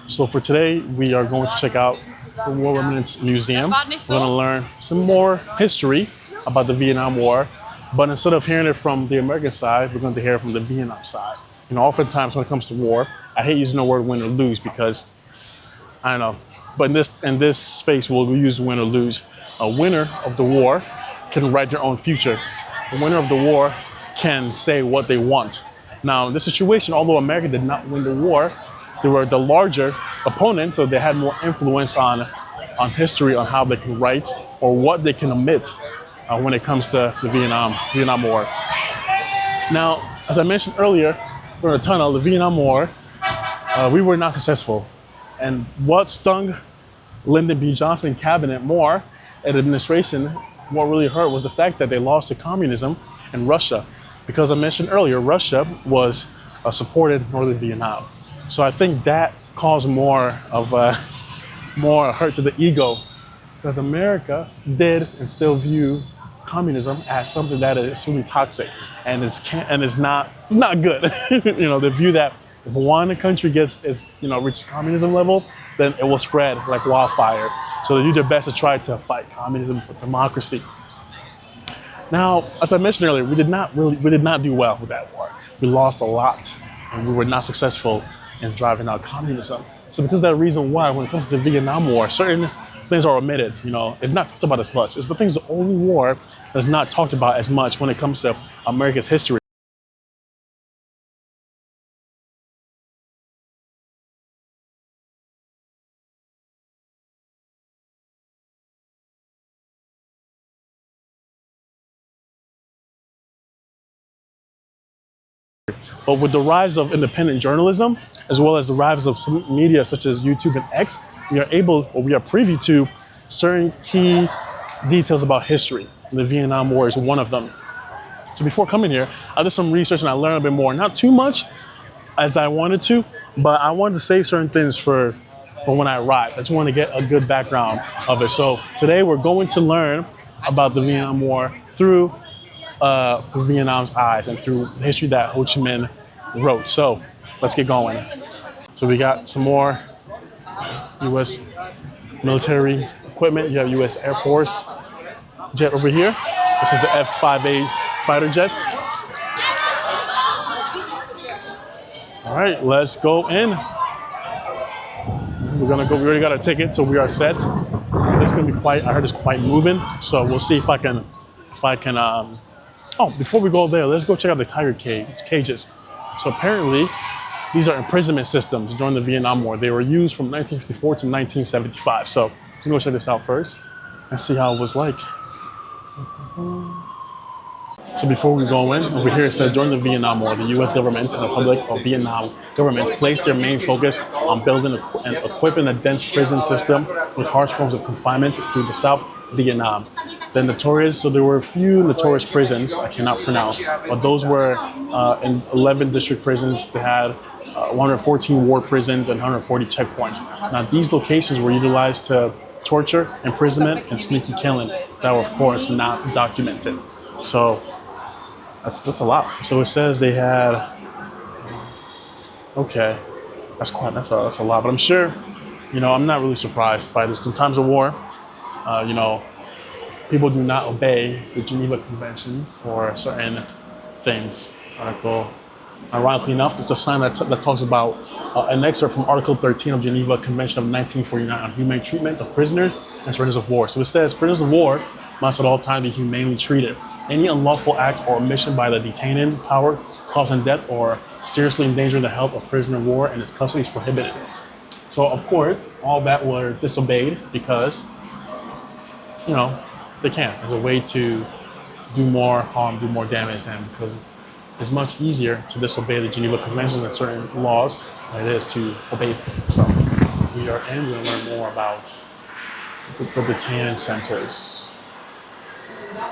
So for today, we are going to check out the War Remnants Museum. We're going to learn some more history about the Vietnam War, but instead of hearing it from the American side, we're going to hear it from the Vietnam side. You know, oftentimes when it comes to war, I hate using the word win or lose because, I don't know, but in this space, we'll use win or lose. A winner of the war can write their own future. The winner of the war can say what they want. Now, in this situation, although America did not win the war, they were the larger opponent, so they had more influence on history, on how they can write or what they can omit when it comes to the Vietnam War. Now, as I mentioned earlier, during the tunnel, the Vietnam War, we were not successful. And what stung Lyndon B. Johnson cabinet more and administration, what really hurt was the fact that they lost to communism in Russia. Because I mentioned earlier, Russia was supported Northern Vietnam. So I think that caused more hurt to the ego, because America did and still view communism as something that is really toxic and is not good. You know, they view that if one country reaches communism level, then it will spread like wildfire. So they do their best to try to fight communism for democracy. Now, as I mentioned earlier, we did not do well with that war. We lost a lot, and we were not successful in driving out communism. So because of that reason why, when it comes to the Vietnam War, certain things are omitted. You know, it's not talked about as much. It's the only war that's not talked about as much when it comes to America's history. But with the rise of independent journalism, as well as the rise of some media such as YouTube and X, we are privy to certain key details about history. The Vietnam War is one of them. So before coming here, I did some research and I learned a bit more. Not too much as I wanted to, but I wanted to save certain things for when I arrived. I just wanted to get a good background of it. So today we're going to learn about the Vietnam War through Vietnam's eyes and through the history that Ho Chi Minh wrote. So let's get going. So we got some more U.S. military equipment. You have U.S. Air Force jet over here. This is the F-5A fighter jet. All right, let's go in. We already got a ticket, so we are set. This is gonna be quite, I heard it's quite moving. So we'll see if I can, before we go there, let's go check out the tiger cages. So apparently, these are imprisonment systems during the Vietnam War. They were used from 1954 to 1975. So let me go check this out first and see how it was like. So before we go in, over here it says, during the Vietnam War, the U.S. government and the Republic of Vietnam government placed their main focus on building and equipping a dense prison system with harsh forms of confinement through the South Vietnam. So there were a few notorious prisons I cannot pronounce, but those were in 11 district prisons. They had 114 war prisons and 140 checkpoints. Now these locations were utilized to torture, imprisonment, and sneaky killing that were of course not documented. So that's a lot. So it says they had, okay, that's a lot. But I'm sure, I'm not really surprised by this. In times of war, people do not obey the Geneva Conventions for certain things. Ironically enough, it's a sign that talks about an excerpt from Article 13 of Geneva Convention of 1949 on humane treatment of prisoners and prisoners of war. So it says, prisoners of war must at all times be humanely treated. Any unlawful act or omission by the detaining power causing death or seriously endangering the health of prisoner of war and his custody is prohibited. So of course, all that were disobeyed because, they can. As a way to do more harm, do more damage, and because it's much easier to disobey the Geneva Conventions and certain laws than it is to obey them. So we are going to learn more about the detaining centers.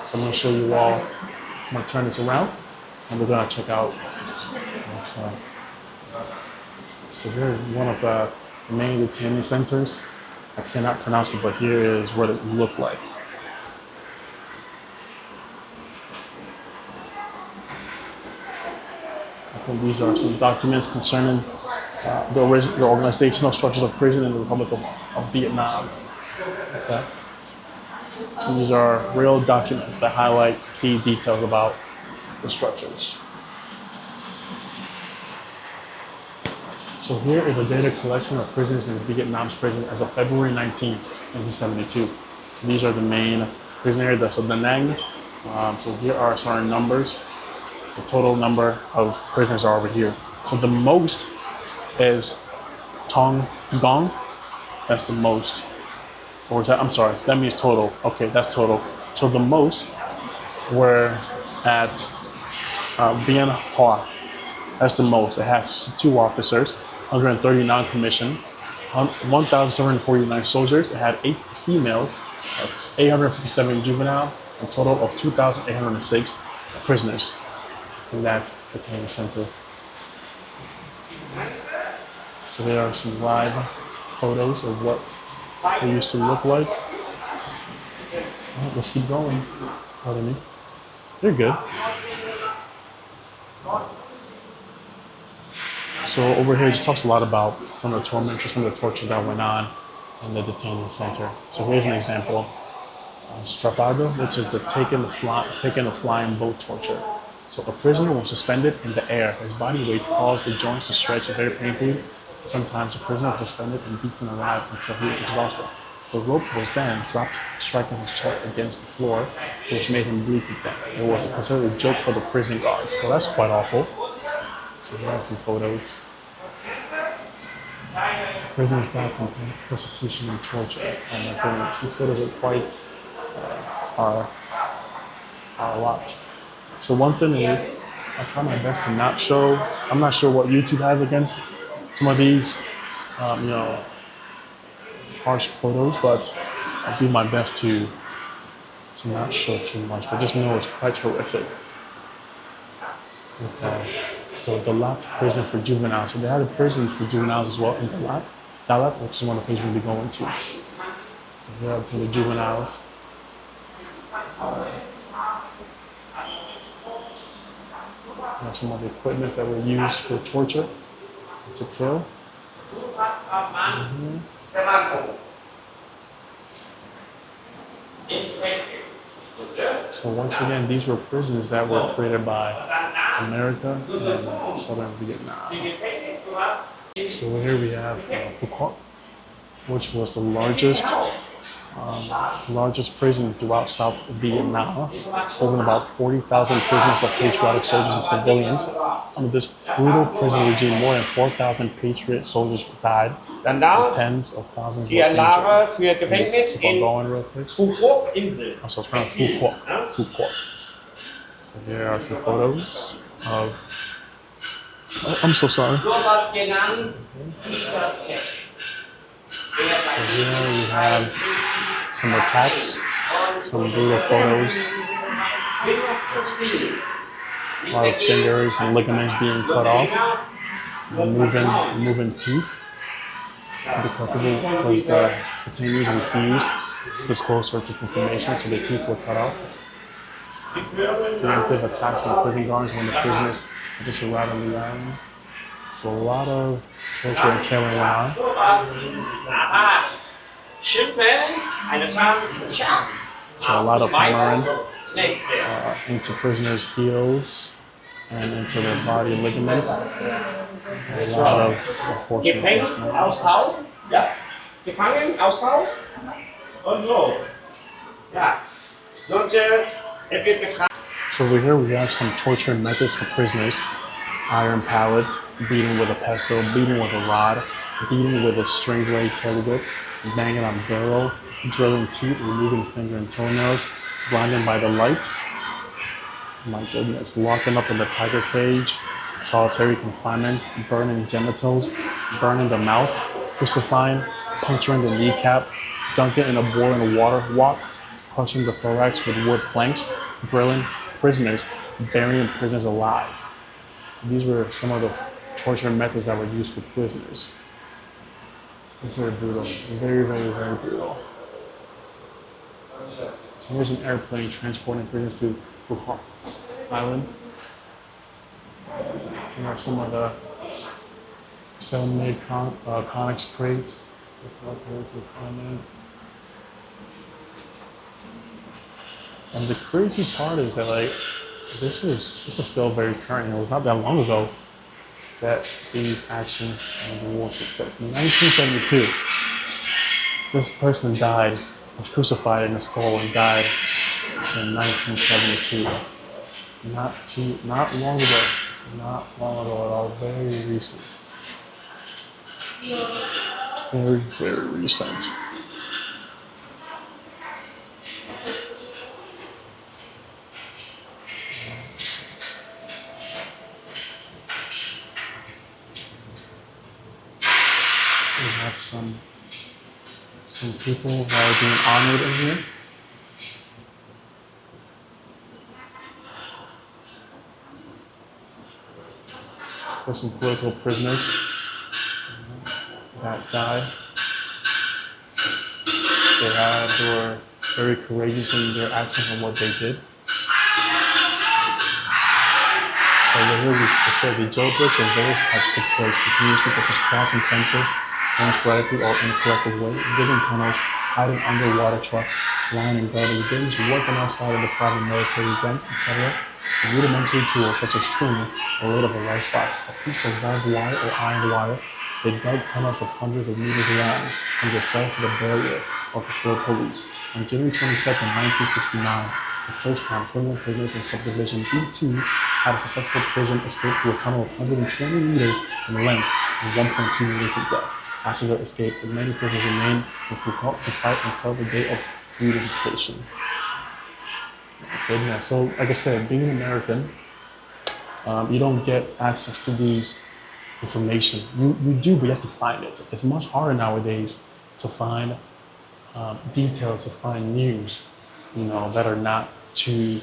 So I'm going to show you all. I'm going to turn this around, and we're going to check out. So here's one of the main detaining centers. I cannot pronounce it, but here is what it looked like. I think these are some documents concerning the organizational structures of prison in the Republic of Vietnam. Okay. These are real documents that highlight key details about the structures. So here is a data collection of prisoners in Vietnam's prison as of February 19, 1972. These are the main prison areas. So Da Nang. So here are certain numbers. The total number of prisoners are over here. So the most is Tong Gong. That's the most. Or is that? I'm sorry. That means total. Okay, that's total. So the most were at Bien Hoa. That's the most. It has 2 officers, 130 non-commissioned, 1,749 soldiers. It had 8 females, 857 juvenile, a total of 2,806 prisoners in that detainment center. So there are some live photos of what they used to look like. Right, let's keep going. Pardon me. You're good. So over here, it just talks a lot about some of the tormentors, some of the torture that went on in the detainment center. So here's an example. Strapado, which is the taking the flying boat torture. So a prisoner was suspended in the air. His body weight caused the joints to stretch very painfully. Sometimes a prisoner was suspended and beaten alive until he was exhausted. The rope was then dropped, striking his chest against the floor, which made him bleed to death. It was considered a joke for the prison guards. Well, that's quite awful. So here are some photos. Prisoners die from persecution and torture. And these photos are quite are a lot. So one thing is, I try my best to not show. I'm not sure what YouTube has against some of these, harsh photos, but I'll do my best to not show too much. But just know it's quite horrific. Okay. So Dalat prison for juveniles. So they had a prison for juveniles as well in Dalat, which is one of the places we'll be going to. So here are to the juveniles. Some of the equipment that were used for torture, to kill. Mm-hmm. So once again, these were prisons that were created by America and southern Vietnam. So here we have Phu Quoc, which was the largest prison throughout South Vietnam, holding about 40,000 prisoners of patriotic soldiers and civilians. Under this brutal prison regime, more than 4,000 patriot soldiers died, and tens of thousands were injured. Keep on going real quick. So it's pronounced Phu Quoc. Phu Quoc. So here are some photos of. Oh, I'm so sorry. Okay. So here we have some attacks, some brutal photos, a lot of fingers and ligaments being cut off, moving teeth, because the detainees refused to disclose certain information, so the teeth were cut off. Preemptive attacks on prison guards when the prisoners just arrived on the island. So a lot of torture and killing went on. So a lot of hammering into prisoners' heels and into their body ligaments. A lot of unfortunate things. So over here we have some torture methods for prisoners. Iron pallet, beating with a pestle, beating with a rod, beating with a string blade tail whip, banging on barrel, drilling teeth, removing finger and toenails, blinding by the light. My goodness, locking up in the tiger cage, solitary confinement, burning genitals, burning the mouth, crucifying, puncturing the kneecap, dunking in a boiling water wok, crushing the thorax with wood planks, drilling prisoners, burying prisoners alive. These were some of the torture methods that were used for prisoners. It's very brutal. Very, very, very brutal. So here's an airplane transporting prisoners to Phu Quoc Island. Here are some of the 7 made Conex crates. And the crazy part is that like this is still very current. It was not that long ago that these actions in the war took place. In 1972, this person died, was crucified in a skull and died in 1972. Not long ago. Not long ago at all. Very recent. Very, very recent. We have some people that are being honored in here. For some political prisoners that died. They were very courageous in their actions and what they did. So here we said the jailbreaks of various types took place continuously, such as crossing fences, going sporadically or in a collective way, digging tunnels, hiding under water trucks, lying in garbage bins, working outside of the private military vents, etc. Rudimentary tools such as spoon, a lid of a rice box, a piece of barbed wire or iron wire. They dug tunnels of hundreds of meters long from their cells to the barrier of the field police. On January 22nd, 1969, the first time 21 prisoners in subdivision B2 had a successful prison escape through a tunnel of 120 meters in length and 1.2 meters in depth. After their escape, the many prisoners remained in Foucault to fight until the day of reunification. Okay, yeah, so like I said, being an American, you don't get access to these information. You do, but you have to find it. It's much harder nowadays to find details, to find news, that are not too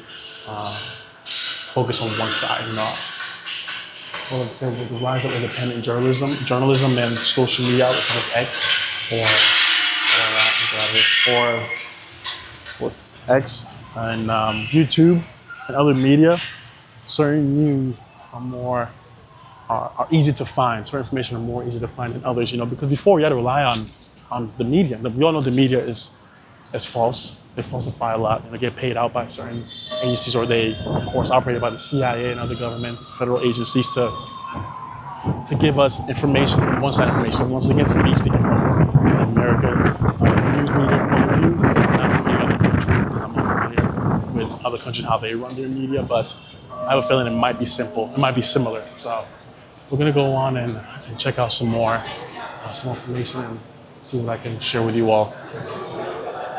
focused on one side. Well, like I said, with the rise of independent journalism and social media outlets such as X or X and YouTube and other media, certain news are easy to find. Certain information are more easy to find than others, because before you had to rely on the media. We all know the media is false. They falsify a lot. They get paid out by certain agencies, or it's operated by the CIA and other government federal agencies to give us information, one-sided information. Once again, me speaking from American news media point of view, not from any other country, because I'm not familiar with other countries, how they run their media, but I have a feeling it might be similar. So we're gonna go on and check out some more information and see what I can share with you all.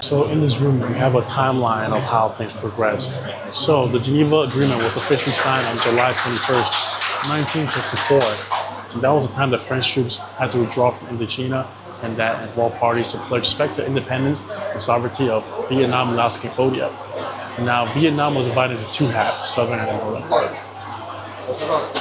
So in this room, we have a timeline of how things progressed. So the Geneva Agreement was officially signed on July 21st, 1954. And that was the time that French troops had to withdraw from Indochina, and that involved parties to pledge respect to independence and sovereignty of Vietnam, Laos, and Cambodia. And now Vietnam was divided into two halves, southern and northern part.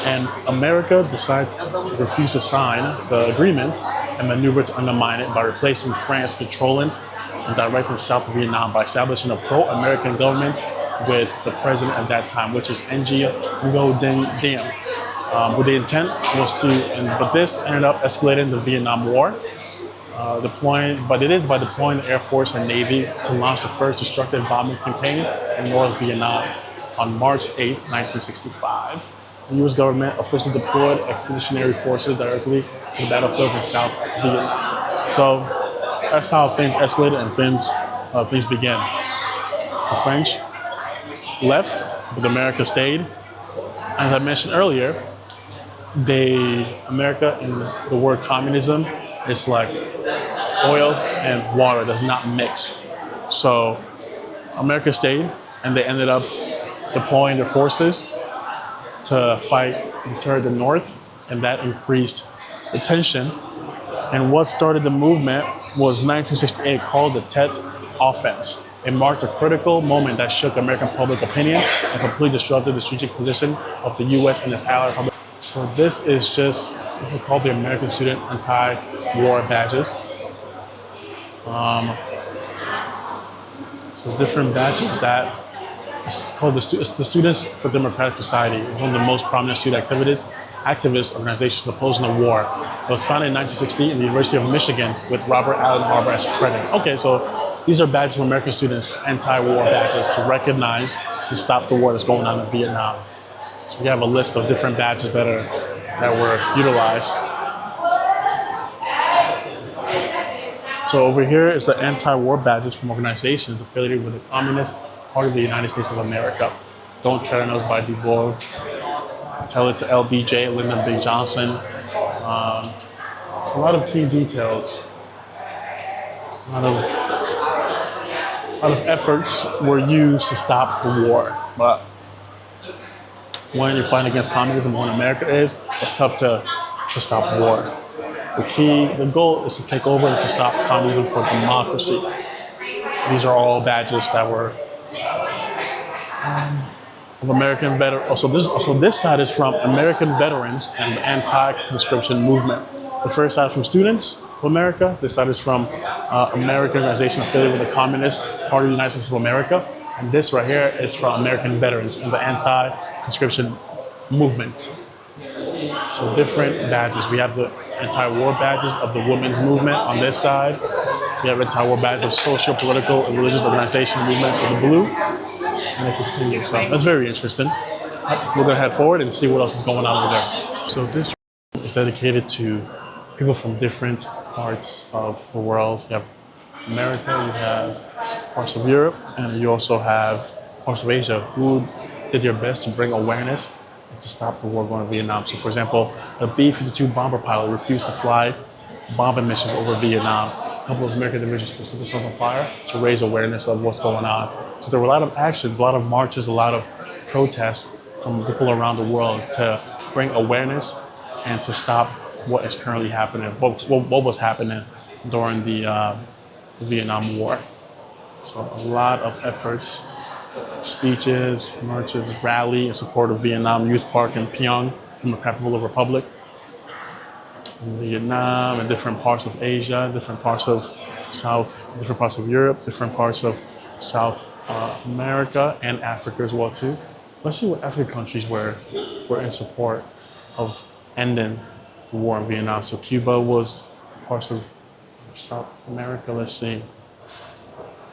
And America decided to refuse to sign the agreement and maneuver to undermine it by replacing France controlling and directing South Vietnam by establishing a pro-American government with the president at that time, which is Ngo Dinh. But the intent was but this ended up escalating the Vietnam War, by deploying the Air Force and Navy to launch the first destructive bombing campaign in North Vietnam on March 8, 1965. The U.S. government officially deployed expeditionary forces directly to the battlefields in South Vietnam. So that's how things escalated and things began. The French left, but America stayed. As I mentioned earlier, America in the word communism is like oil and water does not mix. So America stayed, and they ended up deploying their forces to deter the North, and that increased the tension. And what started the movement was 1968, called the Tet Offense. It marked a critical moment that shook American public opinion and completely disrupted the strategic position of the U.S. and its allied republic. So this is called the American Student Anti-War Badges. So different badges it's called the Students for Democratic Society. One of the most prominent student activities activist organization opposing the war. It was founded in 1960 in the University of Michigan with Robert Allen Harbour as president. Okay, so these are badges from American students, anti-war badges to recognize and stop the war that's going on in Vietnam. So we have a list of different badges that were utilized. So over here is the anti-war badges from organizations affiliated with the Communist Party of the United States of America. Don't Tread on Us by Du Bois. Tell It to LBJ, Lyndon B. Johnson. A lot of key details. A lot of efforts were used to stop the war. But when you're fighting against communism, when America is, it's tough to stop war. The goal is to take over and to stop communism for democracy. These are all badges that were of American veterans. So this side is from American veterans and the anti-conscription movement. The first side is from students of America. This side is from American organization affiliated with the Communist Party of the United States of America. And this right here is from American veterans and the anti-conscription movement. So different badges. We have the anti-war badges of the women's movement on this side. We have anti-war badges of social, political, and religious organization movements with the blue. And they continue. So that's very interesting. We're going to head forward and see what else is going on over there. So this is dedicated to people from different parts of the world. You have America, you have parts of Europe, and you also have parts of Asia who did their best to bring awareness to stop the war going to Vietnam. So for example, a B-52 bomber pilot refused to fly bombing missions over Vietnam. A couple of American individuals set themselves on fire to raise awareness of what's going on. So there were a lot of actions, a lot of marches, a lot of protests from people around the world to bring awareness and to stop what is currently happening, what was happening during the Vietnam War. So a lot of efforts, speeches, marches, rally in support of Vietnam Youth Park in Pyong, Democratic Republic. In Vietnam and different parts of Asia, different parts of different parts of Europe, different parts of South America and Africa as well too. Let's see what African countries were in support of ending the war in Vietnam. So Cuba was parts of South America. Let's see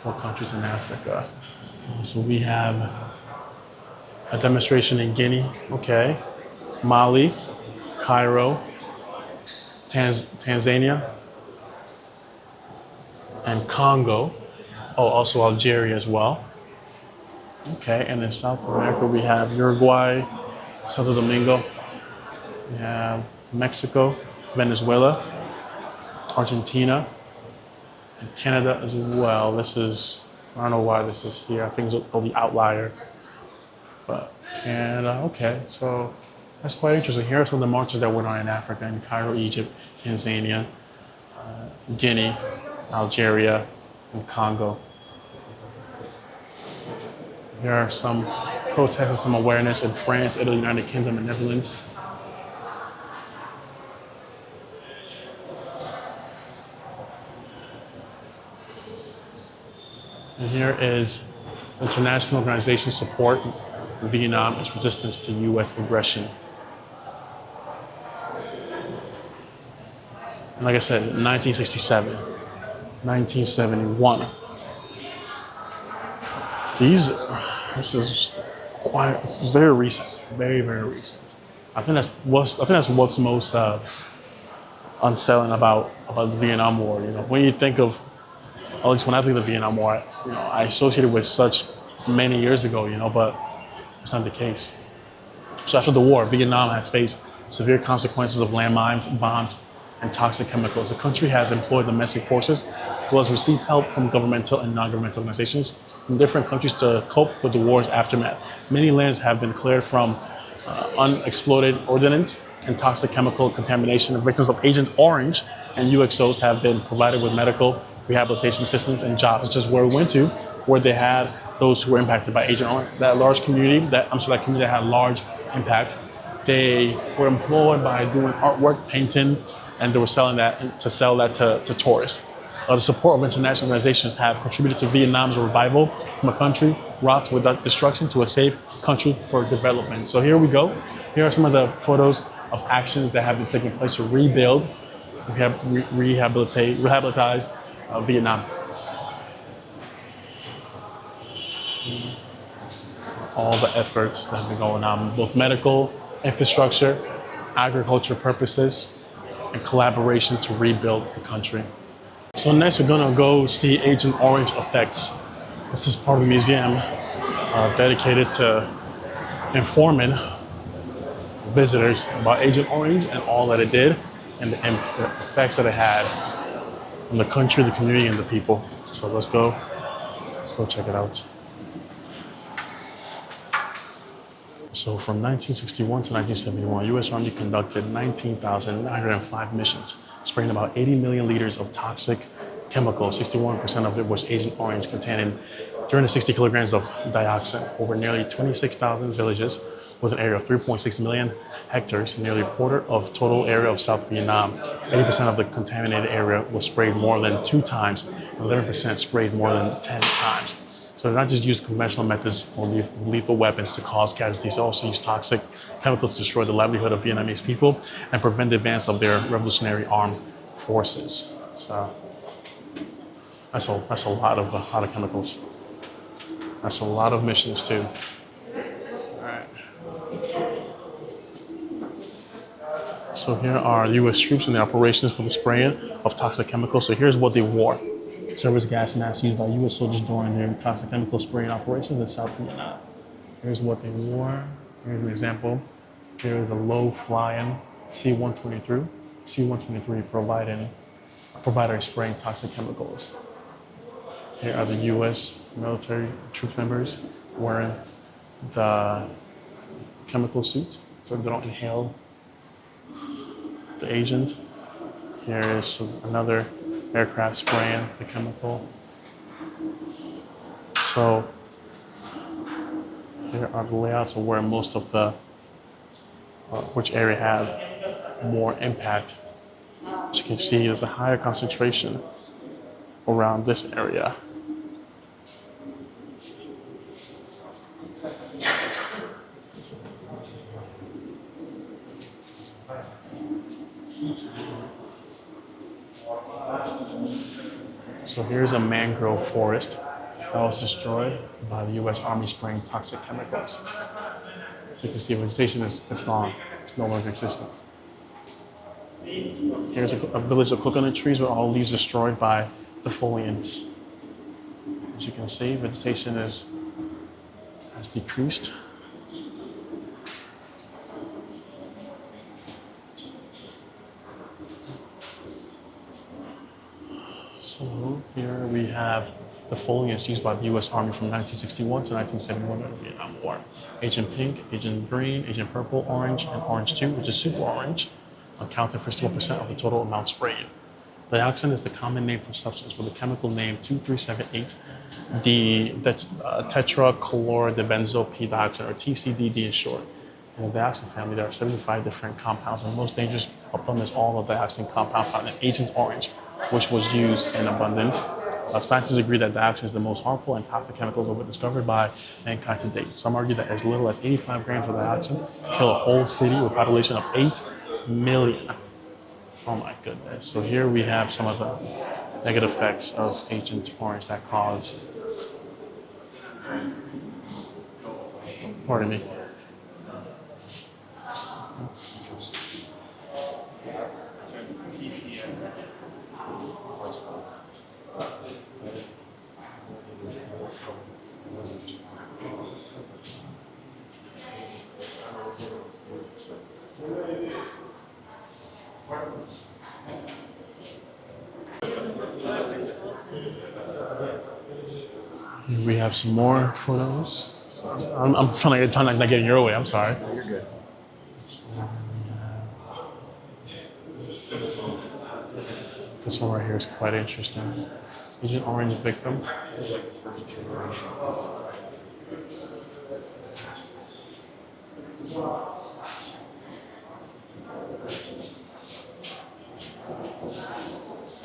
what countries in Africa. So we have a demonstration in Guinea, okay, Mali, Cairo, Tanzania, and Congo. Oh, also Algeria as well. Okay, and in South America we have Uruguay, Santo Domingo, we have Mexico, Venezuela, Argentina, and Canada as well. This is, I don't know why this is here. I think it's the outlier. But Canada, okay, so that's quite interesting. Here are some of the marches that went on in Africa, in Cairo, Egypt, Tanzania, Guinea, Algeria, and Congo. There are some protests and some awareness in France, Italy, United Kingdom, and Netherlands. And here is international organization support Vietnam its resistance to U.S. aggression. And like I said, 1967, 1971. This is very recent, very, very recent. I think that's what's most unsettling about the Vietnam War. You know, when you think of, at least when I think of the Vietnam War, you know, I associate it with such many years ago, you know, but it's not the case. So after the war, Vietnam has faced severe consequences of landmines, bombs, and toxic chemicals. The country has employed domestic forces, as well as received help from governmental and non-governmental organizations from different countries to cope with the war's aftermath. Many lands have been cleared from unexploded ordnance and toxic chemical contamination. Victims of Agent Orange and UXOs have been provided with medical rehabilitation assistance and jobs, which is where we went to, where they had those who were impacted by Agent Orange. That community that had large impact. They were employed by doing artwork, painting, and they were selling that to tourists. The support of international organizations have contributed to Vietnam's revival from a country wrought with destruction to a safe country for development. So here we go. Here are some of the photos of actions that have been taking place to rebuild, rehabilitize Vietnam. All the efforts that have been going on, both medical, infrastructure, agriculture purposes, and collaboration to rebuild the country. So next we're gonna go see Agent Orange effects. This is part of the museum dedicated to informing visitors about Agent Orange and all that it did and the effects that it had on the country, the community, and the people. So let's go check it out. So from 1961 to 1971, U.S. Army conducted 19,905 missions, spraying about 80 million liters of toxic chemicals. 61% of it was Agent Orange, containing 360 kilograms of dioxin over nearly 26,000 villages with an area of 3.6 million hectares, nearly a quarter of total area of South Vietnam. 80% of the contaminated area was sprayed more than 2 times, 11% sprayed more than 10 times. So they not just use conventional methods or lethal weapons to cause casualties, they also use toxic chemicals to destroy the livelihood of Vietnamese people and prevent the advance of their revolutionary armed forces. So that's a lot of chemicals. That's a lot of missions too. All right. So here are U.S. troops and the operations for the spraying of toxic chemicals. So here's what they wore. Service gas masks used by U.S. soldiers during their toxic chemical spraying operations in South Vietnam. Here's what they wore. Here's an example. Here is a low-flying C-123. C-123 provider spraying toxic chemicals. Here are the U.S. military troop members wearing the chemical suit so they don't inhale the agent. Here is another aircraft spraying the chemical. So here are the layouts of where most of the, which area had more impact. As you can see, there's a higher concentration around this area. So here's a mangrove forest that was destroyed by the U.S. Army spraying toxic chemicals. So you can see vegetation is gone. It's no longer existent. Here's a village of coconut trees with all leaves destroyed by defoliants. As you can see, vegetation has decreased. So here we have the foliage used by the U.S. Army from 1961 to 1971 in the Vietnam War. Agent Pink, Agent Green, Agent Purple, Orange, and Orange 2, which is super orange, accounting for 61% of the total amount sprayed. Dioxin is the common name for substance with a chemical name 2378, the tetrachlorobenzopdioxin, or TCDD in short. In the dioxin family, there are 75 different compounds, and the most dangerous of them is all the dioxin compound found in Agent Orange, which was used in abundance. Scientists agree that dioxin is the most harmful and toxic chemicals ever discovered by mankind to date. Some argue that as little as 85 grams of dioxin kill a whole city with a population of 8 million. Oh my goodness. So here we have some of the negative effects of Agent Orange that cause, pardon me. We have some more photos. I'm trying not to get in your way. I'm sorry. You're good. This one right here is quite interesting. Agent Orange victim.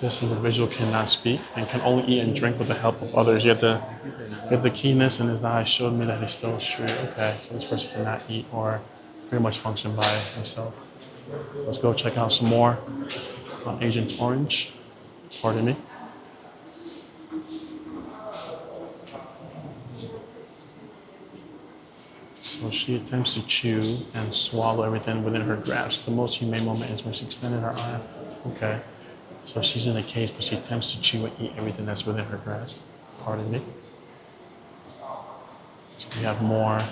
This individual cannot speak and can only eat and drink with the help of others. Yet the keenness in his eyes showed me that he's still straight. Okay, so this person cannot eat or pretty much function by himself. Let's go check out some more on Agent Orange. Pardon me. So she attempts to chew and swallow everything within her grasp. The most humane moment is when she extended her arm. Okay. So she's in a cage, but she attempts to chew and eat everything that's within her grasp. Pardon me. So we have more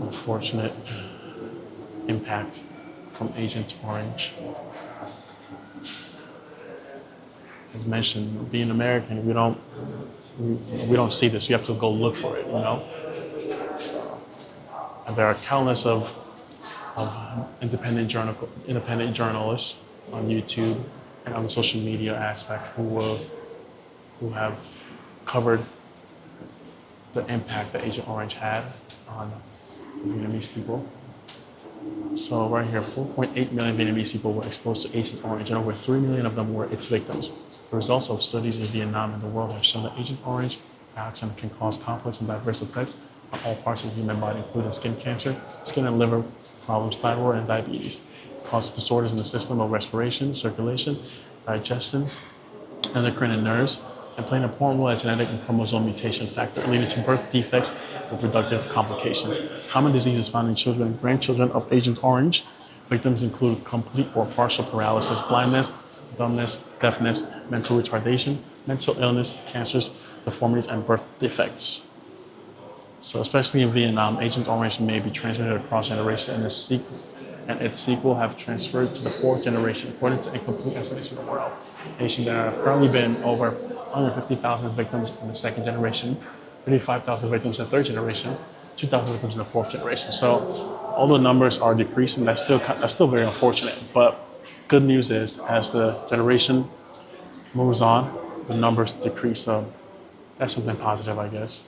unfortunate impact from Agent Orange. As mentioned, being American, we don't see this. You have to go look for it, you know. And there are countless of independent journalists on YouTube and on the social media aspect who have covered the impact that Agent Orange had on Vietnamese people. So right here, 4.8 million Vietnamese people were exposed to Agent Orange, and over 3 million of them were its victims. The results of studies in Vietnam and the world have shown that Agent Orange dioxin can cause complex and diverse effects on all parts of the human body, including skin cancer, skin and liver problems, thyroid, and diabetes. It causes disorders in the system of respiration, circulation, digestion, endocrine and nerves, and play an important role as genetic and chromosome mutation factor, leading to birth defects and reproductive complications. Common diseases found in children and grandchildren of Agent Orange. Victims include complete or partial paralysis, blindness, dumbness, deafness, mental retardation, mental illness, cancers, deformities, and birth defects. So especially in Vietnam, Agent Orange may be transmitted across generations, and its sequel have transferred to the 4th generation, according to incomplete estimates in the world. Nation there have currently been over 150,000 victims in the 2nd generation, 35,000 victims in the 3rd generation, 2,000 victims in the 4th generation. So all the numbers are decreasing. That's still very unfortunate. But good news is, as the generation moves on, the numbers decrease. So that's something positive, I guess.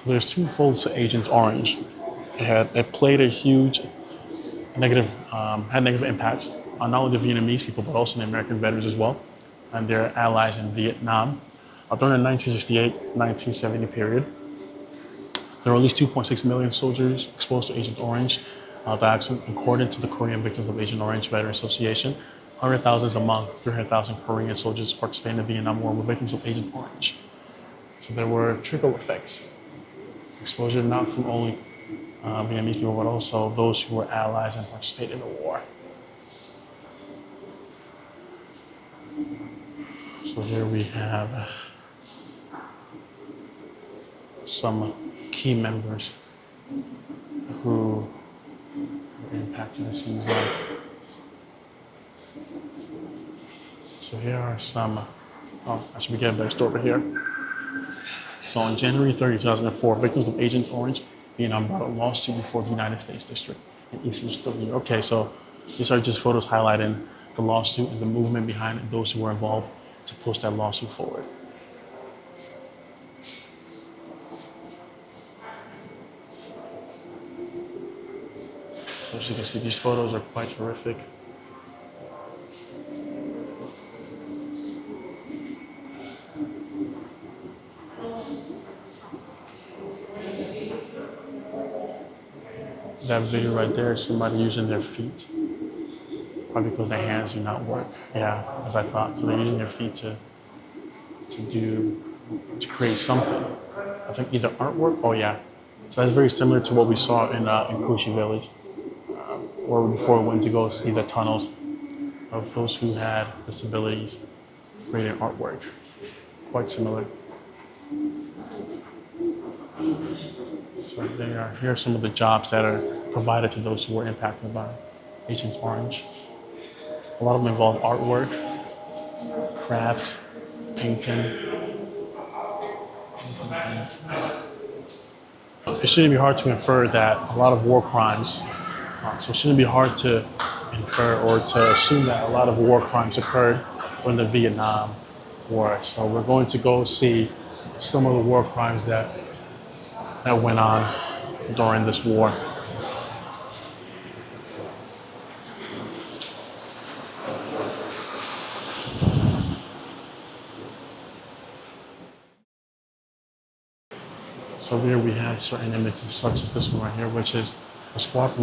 There's two folds to Agent Orange. It played a huge had negative impact on not only the Vietnamese people, but also the American veterans as well, and their allies in Vietnam. During the 1968-1970 period, there were at least 2.6 million soldiers exposed to Agent Orange dioxin, according to the Korean Victims of Agent Orange Veteran Association. 100,000 among 300,000 Korean soldiers participating in the Vietnam War were victims of Agent Orange. So there were trickle effects. Exposure not from only Vietnamese people, but also those who were allies and participated in the war. So here we have some key members who were impacted, it seems like. So here are some, I should begin by over here. So on January 30, 2004, victims of Agent Orange, Vietnam brought a lawsuit before the United States District in Eastern District. Okay, so these are just photos highlighting the lawsuit and the movement behind it, those who were involved to push that lawsuit forward. So as you can see, these photos are quite horrific. That video right there is somebody using their feet, probably because their hands do not work. Yeah, as I thought. So they're using their feet to create something. I think either artwork. Oh yeah. So that's very similar to what we saw in Kushi Village, where before we went to go see the tunnels of those who had disabilities creating artwork. Quite similar. So here are some of the jobs that are provided to those who were impacted by Agent Orange. A lot of them involve artwork, crafts, Painting. It shouldn't be hard to infer that a lot of war crimes, so it shouldn't be hard to infer or to assume that a lot of war crimes occurred during the Vietnam War. So we're going to go see some of the war crimes that went on during this war. So here we have certain images such as this one right here, which is a squad from